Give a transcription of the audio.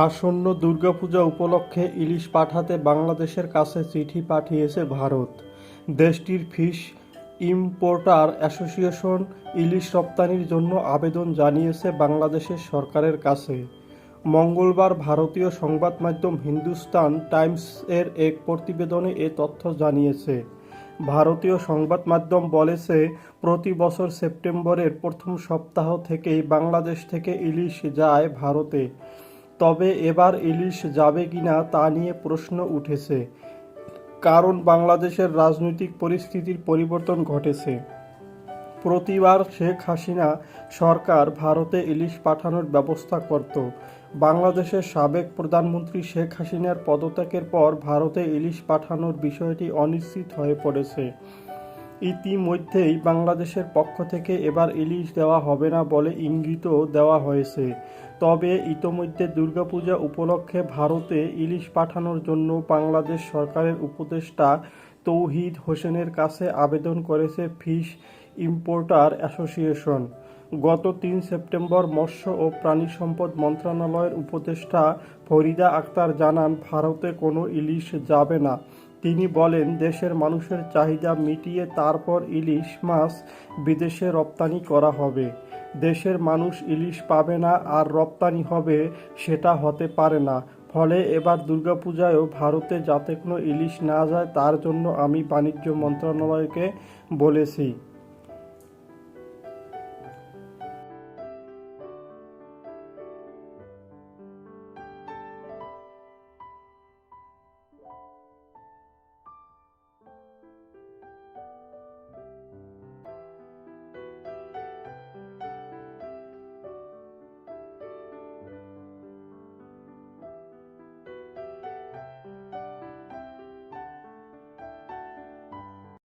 আসন্ন দুর্গাপূজা উপলক্ষে ইলিশ পাঠাতে বাংলাদেশের কাছে চিঠি পাঠিয়েছে ভারত। দেশটির ফিশ ইম্পোর্টার অ্যাসোসিয়েশন ইলিশ রপ্তানির জন্য আবেদন জানিয়েছে বাংলাদেশের সরকারের কাছে। মঙ্গলবার ভারতীয় সংবাদ মাধ্যম হিন্দুস্তান টাইমস এর এক প্রতিবেদনে এ তথ্য জানিয়েছে। ভারতীয় সংবাদ মাধ্যম বলেছে, প্রতি বছর সেপ্টেম্বরের প্রথম সপ্তাহ থেকেই বাংলাদেশ থেকে ইলিশ যায় ভারতে। তবে এবার ইলিশ যাবে কিনা তা নিয়ে প্রশ্ন উঠেছে, কারণ বাংলাদেশের রাজনৈতিক পরিস্থিতির পরিবর্তন ঘটেছে। প্রতিবার শেখ হাসিনা সরকার ভারতে ইলিশ পাঠানোর ব্যবস্থা করত। বাংলাদেশের সাবেক প্রধানমন্ত্রী শেখ হাসিনার পদত্যাগের পর ভারতে ইলিশ পাঠানোর বিষয়টি অনিশ্চিত হয়ে পড়েছে। ইতিমধ্যেই বাংলাদেশের পক্ষ থেকে এবার ইলিশ দেওয়া হবে না বলে ইঙ্গিতও দেওয়া হয়েছে। তবে ইতোমধ্যে দুর্গাপূজা উপলক্ষে ভারতে ইলিশ পাঠানোর জন্য বাংলাদেশ সরকারের উপদেষ্টা তৌহিদ হোসেনের কাছে আবেদন করেছে ফিশ ইম্পোর্টার অ্যাসোসিয়েশন। গত ৩ সেপ্টেম্বর মৎস্য ও প্রাণী সম্পদ মন্ত্রণালয়ের উপদেষ্টা ফরিদা আক্তার জানান, ভারতে কোনো ইলিশ যাবে না। তিনি বলেন, দেশের মানুষের চাহিদা মিটিয়ে তারপর ইলিশ মাছ বিদেশে রপ্তানি করা হবে। দেশের মানুষ ইলিশ পাবে না আর রপ্তানি হবে, সেটা হতে পারে না। ফলে এবার দুর্গাপূজায়ও ভারতে যাতে কোনো ইলিশ না যায় তার জন্য আমি বাণিজ্য মন্ত্রণালয়কে বলেছি।